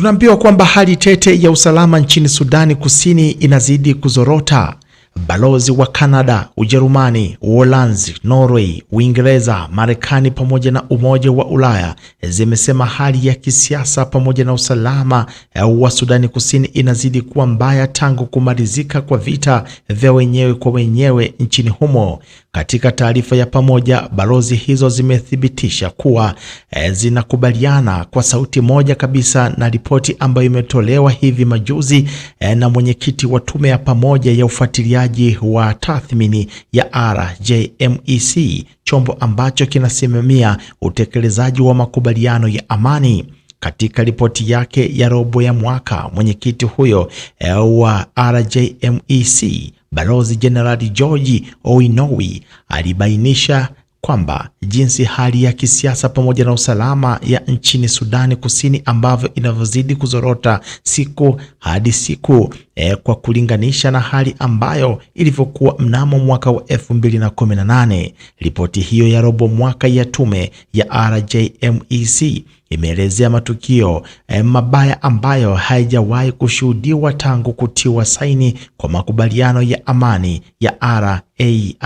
Tunaambiwa kwamba hali tete ya usalama nchini Sudani Kusini inazidi kuzorota. Balozi wa Canada, Ujerumani, Uholanzi, Norway, Uingereza, Marekani pamoja na Umoja wa Ulaya zimesema hali ya kisiasa pamoja na usalama wa Sudani Kusini inazidi kuwa mbaya tangu kumalizika kwa vita vya wenyewe kwa wenyewe nchini humo. Katika taarifa ya pamoja, balozi hizo zimethibitisha kuwa zinakubaliana kwa sauti moja kabisa na ripoti ambayo imetolewa hivi majuzi na mwenyekiti wa tume ya pamoja ya ufuatiliaji wa tathmini ya RJMEC, chombo ambacho kinasimamia utekelezaji wa makubaliano ya amani. Katika ripoti yake ya robo ya mwaka, mwenyekiti huyo wa RJMEC, Balozi Jenerali George Oinowi, alibainisha kwamba jinsi hali ya kisiasa pamoja na usalama ya nchini Sudani Kusini ambavyo inavyozidi kuzorota siku hadi siku kwa kulinganisha na hali ambayo ilivyokuwa mnamo mwaka wa 2018. Ripoti hiyo ya robo mwaka ya tume ya RJMEC imeelezea matukio mabaya ambayo haijawahi kushuhudiwa tangu kutiwa saini kwa makubaliano ya amani ya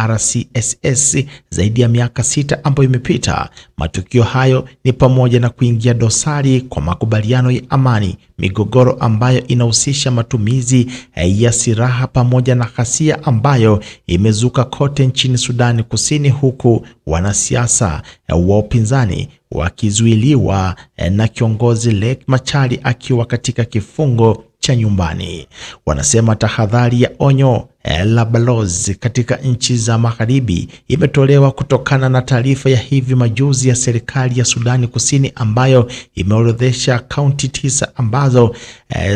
RCSS zaidi ya miaka 6 ambayo imepita. Matukio hayo ni pamoja na kuingia dosari kwa makubaliano ya amani, migogoro ambayo inahusisha matumizi ya silaha pamoja na ghasia ambayo imezuka kote nchini Sudani Kusini, huku wanasiasa wa upinzani wakizuiliwa na kiongozi Riek Machar akiwa katika kifungo cha nyumbani. Wanasema tahadhari ya onyo la balozi katika nchi za magharibi imetolewa kutokana na taarifa ya hivi majuzi ya serikali ya Sudani Kusini ambayo imeorodhesha kaunti 9 ambazo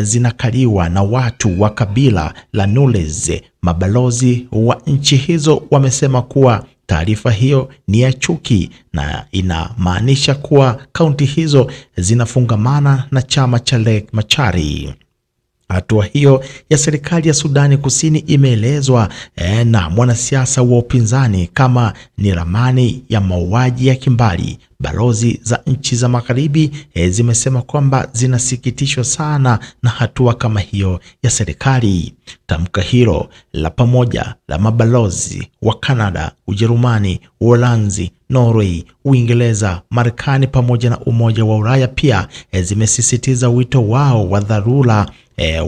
zinakaliwa na watu wa kabila la Nules. Mabalozi wa nchi hizo wamesema kuwa taarifa hiyo ni ya chuki na inamaanisha kuwa kaunti hizo zinafungamana na chama cha Riek Machar. Hatua hiyo ya serikali ya Sudani Kusini imeelezwa na mwanasiasa wa upinzani kama ni ramani ya mauaji ya kimbali. Balozi za nchi za magharibi zimesema kwamba zinasikitishwa sana na hatua kama hiyo ya serikali. Tamko hilo la pamoja la mabalozi wa Canada, Ujerumani, Uholanzi, Norway, Uingereza, Marekani pamoja na Umoja wa Ulaya pia zimesisitiza wito wao wa dharura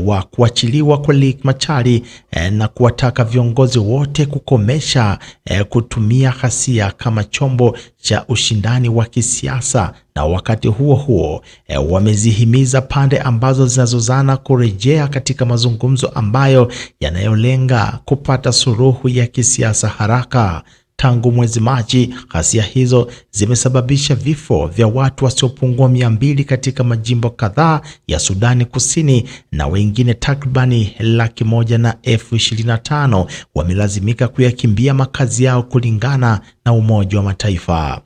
wa kuachiliwa kwa Riek Machar na kuwataka viongozi wote kukomesha kutumia ghasia kama chombo cha ushindani wa kisiasa, na wakati huo huo wamezihimiza pande ambazo zinazozana kurejea katika mazungumzo ambayo yanayolenga kupata suluhu ya kisiasa haraka. Tangu mwezi Machi, ghasia hizo zimesababisha vifo vya watu wasiopungua 200 katika majimbo kadhaa ya Sudani Kusini, na wengine takribani 125,000 wamelazimika kuyakimbia makazi yao kulingana na Umoja wa Mataifa.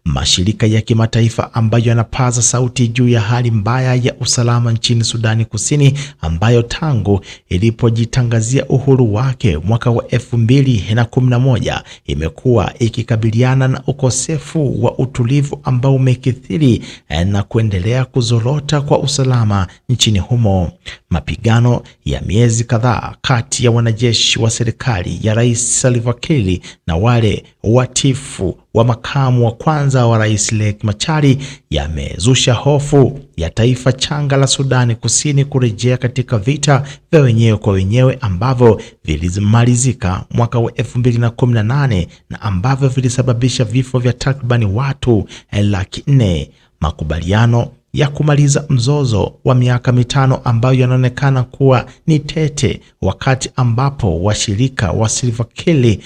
Mashirika ya kimataifa ambayo yanapaza sauti juu ya hali mbaya ya usalama nchini Sudani Kusini ambayo tangu ilipojitangazia uhuru wake mwaka wa 2011 imekuwa ikikabiliana na ukosefu wa utulivu ambao umekithiri na kuendelea kuzorota kwa usalama nchini humo. Mapigano ya miezi kadhaa kati ya wanajeshi wa serikali ya Rais Salva Kiir na wale watifu wa makamu wa kwanza wa Rais Riek Machar yamezusha hofu ya taifa changa la Sudani Kusini kurejea katika vita vya wenyewe kwa wenyewe ambavyo vilimalizika mwaka wa 2018 na ambavyo vilisababisha vifo vya takribani watu 400,000. Makubaliano ya kumaliza mzozo wa miaka 5 ambayo yanaonekana kuwa ni tete, wakati ambapo washirika wa Salva Kiir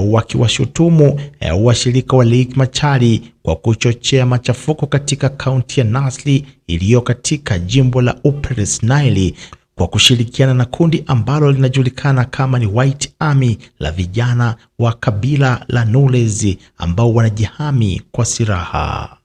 wakiwashutumu washirika wa Riek Machar kwa kuchochea machafuko katika kaunti ya Nasir iliyo katika jimbo la Upper Nile kwa kushirikiana na kundi ambalo linajulikana kama ni White Army la vijana wa kabila la Nules ambao wanajihami kwa silaha.